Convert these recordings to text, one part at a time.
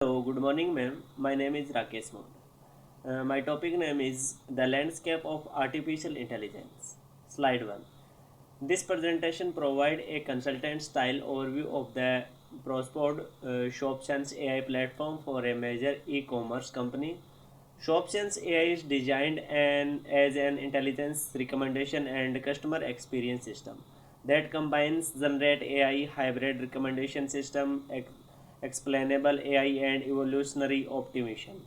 Hello, good morning, ma'am. My name is Rakesh Mohan. My topic name is The Landscape of Artificial Intelligence. Slide 1. This presentation provides a consultant style overview of the Prospod ShopSense AI platform for a major e commerce company. ShopSense AI is designed as an intelligence recommendation and customer experience system that combines generate AI, hybrid recommendation system, explainable AI, and evolutionary optimization.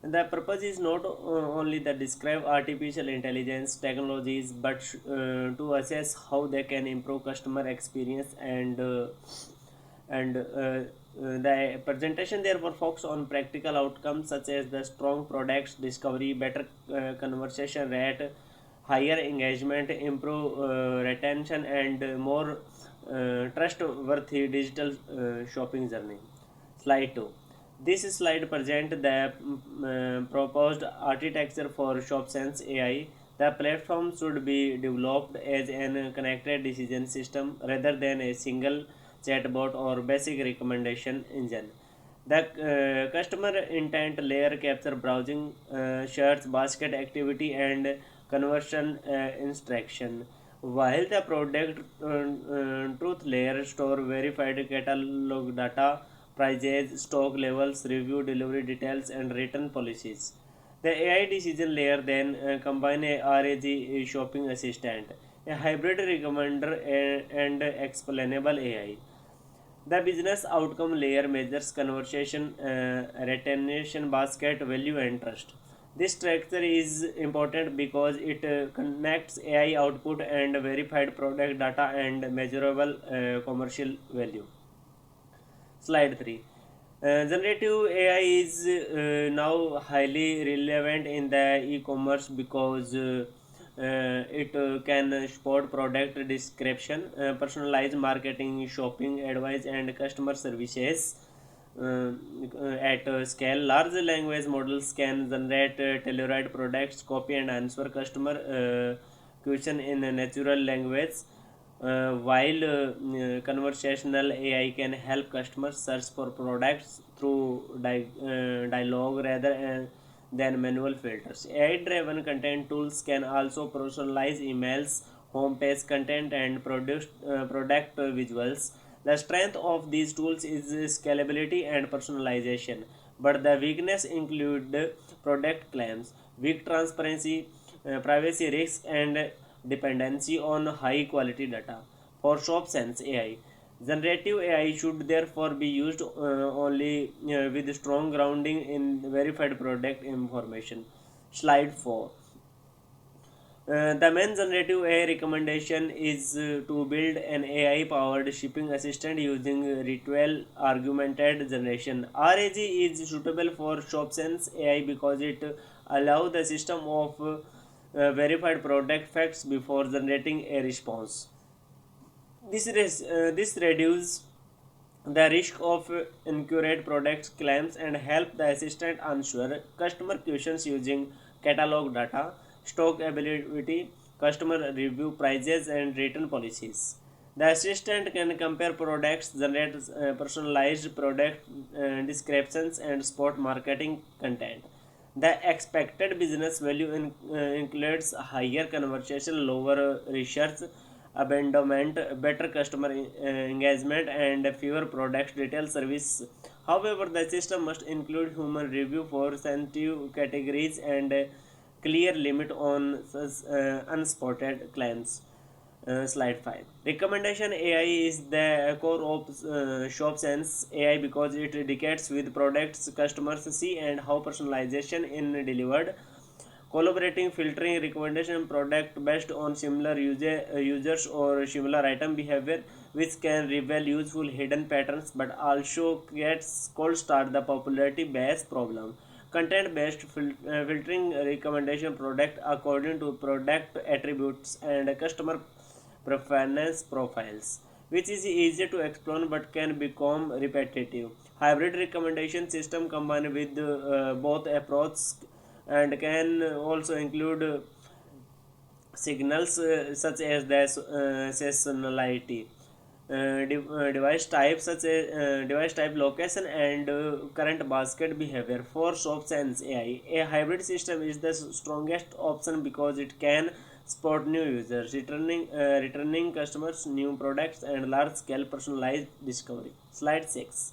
The purpose is not only to describe artificial intelligence technologies, but to assess how they can improve customer experience and the presentation therefore focus on practical outcomes such as the strong products discovery, better conversation rate, higher engagement, improve retention, and more trustworthy digital shopping journey. Slide 2. This slide presents the proposed architecture for ShopSense AI. The platform should be developed as an connected decision system rather than a single chatbot or basic recommendation engine. The customer intent layer capture browsing, search, basket activity, and conversion instruction, while the product truth layer store verified catalog data, prices, stock levels, review, delivery details, and return policies. The AI decision layer then combine a RAG shopping assistant, a hybrid recommender, and explainable AI. The business outcome layer measures conversation, retention, basket value, and trust. This structure is important because it connects AI output and verified product data and measurable commercial value. Slide 3. Generative AI is now highly relevant in the e-commerce because it can support product description, personalized marketing, shopping advice, and customer services at scale. Large language models can generate tailored products, copy and answer customer question in a natural language, while conversational AI can help customers search for products through dialogue rather than manual filters. AI-driven content tools can also personalize emails, homepage content, and product visuals. The strength of these tools is scalability and personalization, but the weakness include product claims, weak transparency, privacy risks, and dependency on high quality data. For ShopSense AI, generative AI should therefore be used only with strong grounding in verified product information. Slide 4. The main generative AI recommendation is to build an AI powered shipping assistant using ritual augmented generation. RAG is suitable for ShopSense AI because it allows the system of verified product facts before generating a response. This reduces the risk of inaccurate product claims and help the assistant answer customer questions using catalog data, stock availability, customer review prices, and return policies. The assistant can compare products, generate personalized product descriptions, and spot marketing content. The expected business value includes higher conversion, lower research abandonment, better customer engagement, and fewer product detail service. However, the system must include human review for sensitive categories and a clear limit on unspotted claims. Slide 5. Recommendation AI is the core of ShopSense AI because it indicates with products customers see and how personalization in delivered. Collaborating filtering recommendation product based on similar users or similar item behavior, which can reveal useful hidden patterns but also gets cold start the popularity based problem. Content based filtering recommendation product according to product attributes and customer preference profiles, which is easy to explain but can become repetitive. Hybrid recommendation system combined with both approaches and can also include signals such as the seasonality, device type such as device type, location, and current basket behavior. For ShopSense AI, a hybrid system is the strongest option because it can support new users, returning customers, new products, and large scale personalized discovery. Slide 6.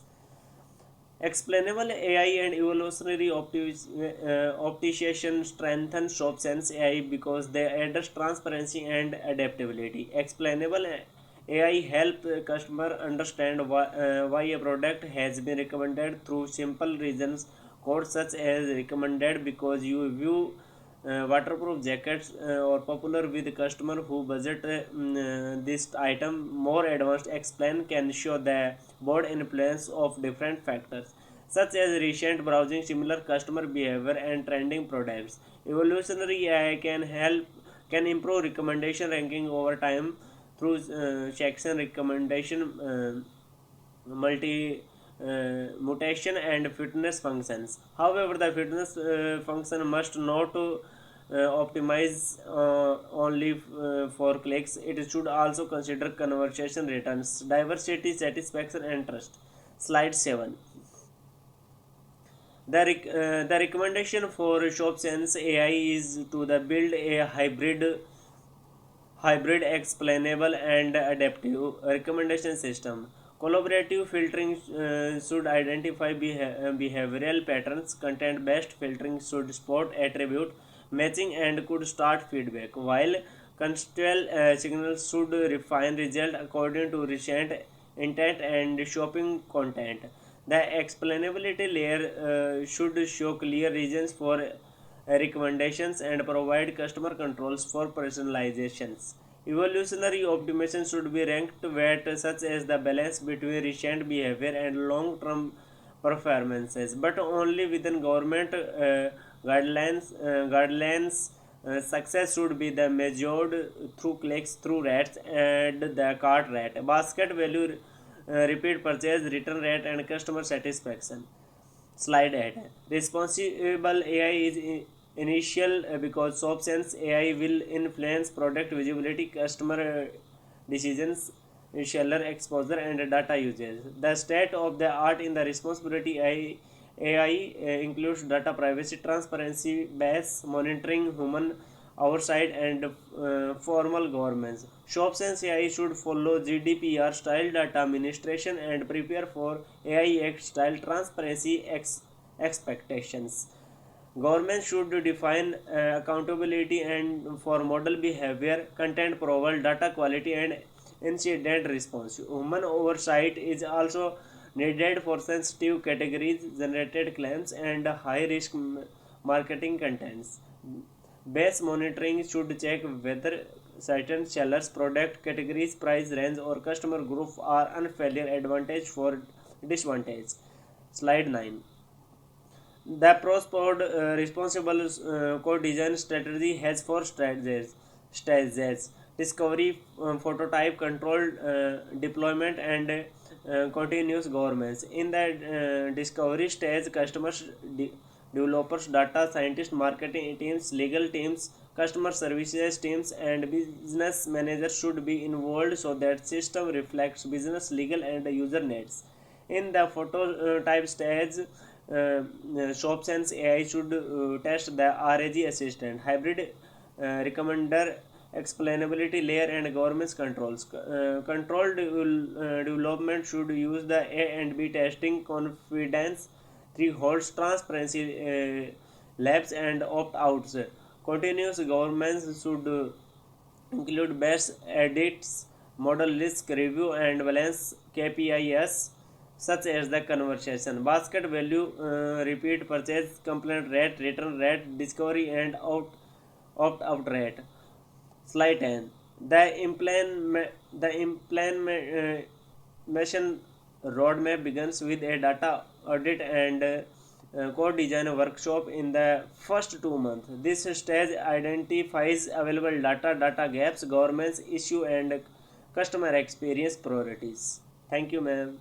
Explainable AI and evolutionary optimization strengthen ShopSense AI because they address transparency and adaptability. Explainable AI help customer understand why a product has been recommended through simple reasons. Codes such as recommended because you view waterproof jackets or popular with customer who budget this item. More advanced explain can show the broad influence of different factors such as recent browsing, similar customer behavior, and trending products. Evolutionary AI can improve recommendation ranking over time through section recommendation, multi mutation, and fitness functions. However, the fitness function must not optimize only for clicks. It should also consider conversation returns, diversity, satisfaction, and trust. Slide 7. The recommendation for ShopSense AI is to the build a hybrid, explainable, and adaptive recommendation system. Collaborative filtering should identify behavioral patterns. Content based filtering should spot attribute matching and could start feedback, while contextual signals should refine result according to recent intent and shopping content. The explainability layer should show clear reasons for recommendations and provide customer controls for personalizations. Evolutionary optimization should be ranked weight such as the balance between recent behavior and long-term performances, but only within government guidelines. Success should be the measured through clicks, through rates, and the cart rate, basket value, repeat purchase, return rate, and customer satisfaction. Slide 8. Responsible AI is initial because ShopSense AI will influence product visibility, customer decisions, seller exposure, and data usage. The state of the art in the responsibility AI includes data privacy, transparency, base monitoring, human oversight, and formal governance. ShopSense AI should follow GDPR style data administration and prepare for AI Act style transparency expectations. Government should define accountability and for model behavior, content profile, data quality, and incident response. Human oversight is also needed for sensitive categories, generated claims, and high risk marketing contents. Base monitoring should check whether certain sellers, product categories, price range, or customer group are unfairly advantage for disadvantage. Slide 9. The Prospod responsible code design strategy has four stages: discovery, prototype, controlled deployment, and continuous governance. In the discovery stage, customers, developers, data scientists, marketing teams, legal teams, customer services teams, and business managers should be involved so that system reflects business, legal, and user needs. In the prototype stage, ShopSense AI should test the RAG assistant, hybrid recommender, explainability layer, and governance controls. Controlled development should use the A and B testing, confidence thresholds, transparency labs, and opt-outs. Continuous governance should include best edits, model risk review, and balance KPIs such as the conversation, basket value, repeat purchase, complaint rate, return rate, discovery, and opt out rate. Slide 10. The implementation roadmap begins with a data audit and code design workshop in the first 2 months. This stage identifies available data gaps, governance issue, and customer experience priorities. Thank you, ma'am.